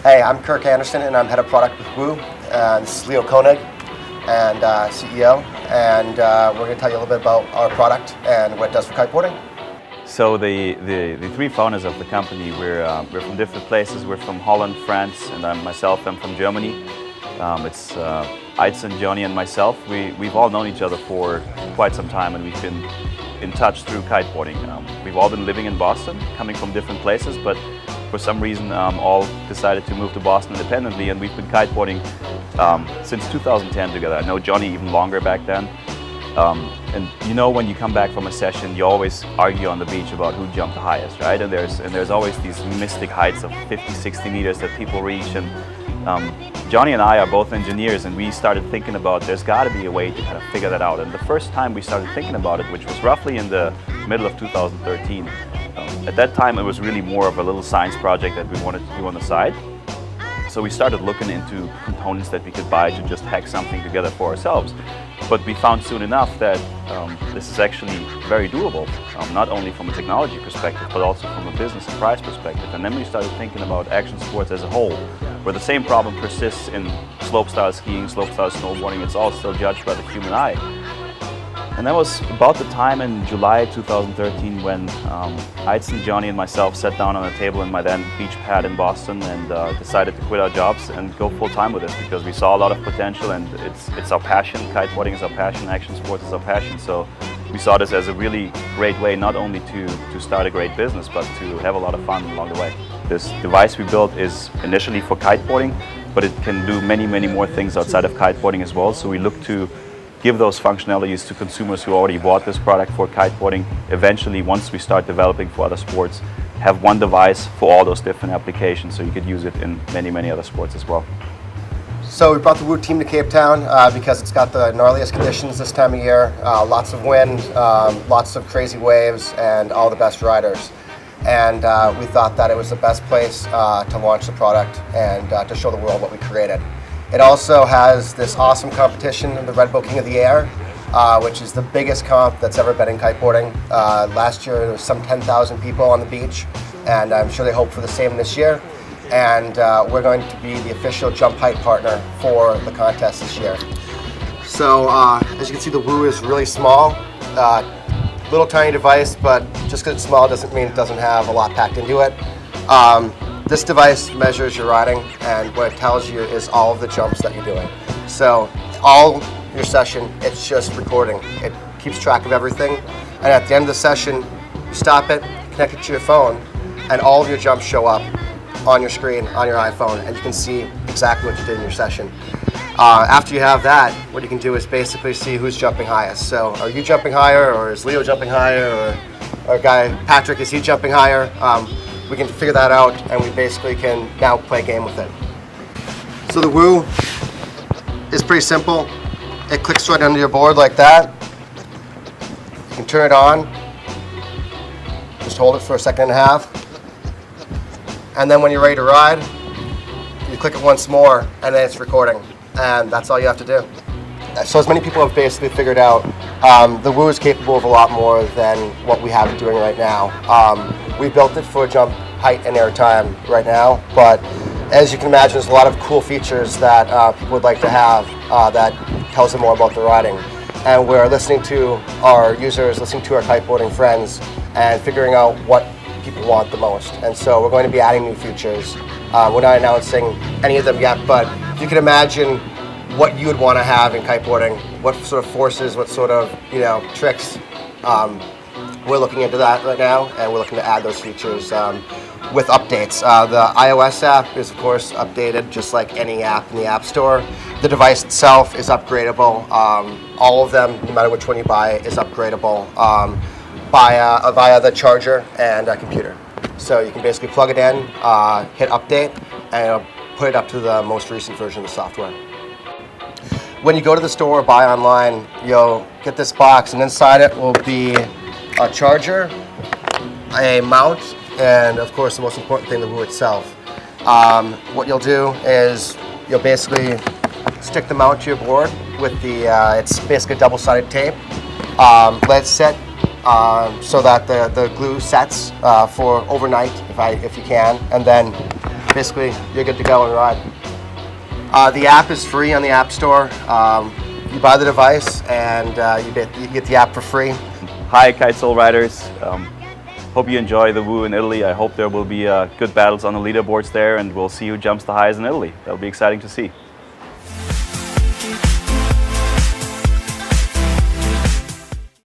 Hey, I'm Kirk Anderson, and I'm head of product with Woo. This is Leo Koenig, and CEO, and we're going to tell you a little bit about our product and what it does for kiteboarding. So the three founders of the company, we're from different places. We're from Holland, France, and I'm from Germany. It's Idson, Johnny, and myself. We've all known each other for quite some time, and we've been in touch through kiteboarding. We've all been living in Boston, coming from different places, but for some reason all decided to move to Boston independently, and we've been kiteboarding since 2010 together. I know Johnny even longer back then. And you know, when you come back from a session, you always argue on the beach about who jumped the highest, right? And there's always these mystic heights of 50, 60 meters that people reach. And Johnny and I are both engineers, and we started thinking about there's got to be a way to kind of figure that out. And the first time we started thinking about it, which was roughly in the middle of 2013, at that time it was really more of a little science project that we wanted to do on the side. So we started looking into components that we could buy to just hack something together for ourselves. But we found soon enough that this is actually very doable, not only from a technology perspective, but also from a business and price perspective. And then we started thinking about action sports as a whole, where the same problem persists in slopestyle skiing, slopestyle snowboarding. It's all still judged by the human eye. And that was about the time in July 2013 when Idson, Johnny, and myself sat down on a table in my then beach pad in Boston and decided to quit our jobs and go full time with this, because we saw a lot of potential, and it's our passion. Kiteboarding is our passion, action sports is our passion. So we saw this as a really great way not only to start a great business, but to have a lot of fun along the way. This device we built is initially for kiteboarding, but it can do many, many more things outside of kiteboarding as well. So we look to give those functionalities to consumers who already bought this product for kiteboarding. Eventually, once we start developing for other sports, have one device for all those different applications, so you could use it in many, many other sports as well. So we brought the Woo team to Cape Town because it's got the gnarliest conditions this time of year, lots of wind, lots of crazy waves, and all the best riders. And we thought that it was the best place to launch the product and to show the world what we created. It also has this awesome competition, the Red Bull King of the Air, which is the biggest comp that's ever been in kiteboarding. Last year there was some 10,000 people on the beach, and I'm sure they hope for the same this year. And we're going to be the official jump height partner for the contest this year. So as you can see, the Woo is really small, little tiny device, but just because it's small doesn't mean it doesn't have a lot packed into it. This device measures your riding, and what it tells you is all of the jumps that you're doing. So all your session, it's just recording. It keeps track of everything, and at the end of the session, you stop it, connect it to your phone, and all of your jumps show up on your screen, on your iPhone, and you can see exactly what you did in your session. After you have that, what you can do is basically see who's jumping highest. So are you jumping higher, or is Leo jumping higher, or our guy Patrick, is he jumping higher? We can figure that out, and we basically can now play a game with it. So the Woo is pretty simple. It clicks right under your board like that. You can turn it on. Just hold it for a second and a half. And then when you're ready to ride, you click it once more, and then it's recording. And that's all you have to do. So as many people have basically figured out, the Woo is capable of a lot more than what we have it doing right now. We built it for jump height and air time right now, but as you can imagine, there's a lot of cool features that people would like to have that tells them more about the riding. And we're listening to our users, listening to our kiteboarding friends, and figuring out what people want the most. And so we're going to be adding new features. We're not announcing any of them yet, but you can imagine what you would want to have in kiteboarding, what sort of forces, what sort of tricks. We're looking into that right now, and we're looking to add those features with updates. The iOS app is, of course, updated just like any app in the App Store. The device itself is upgradable. All of them, no matter which one you buy, is upgradable via the charger and a computer. So you can basically plug it in, hit update, and it'll put it up to the most recent version of the software. When you go to the store or buy online, you'll get this box, and inside it will be a charger, a mount, and of course the most important thing, the Woo itself. What you'll do is you'll basically stick the mount to your board with the, it's basically double-sided tape. Let it sit so that the glue sets for overnight if you can, and then basically you're good to go and ride. The app is free on the App Store. You buy the device and you get the app for free. Hi, Kitesoul riders. Hope you enjoy the Woo in Italy. I hope there will be good battles on the leaderboards there, and we'll see who jumps the highest in Italy. That'll be exciting to see.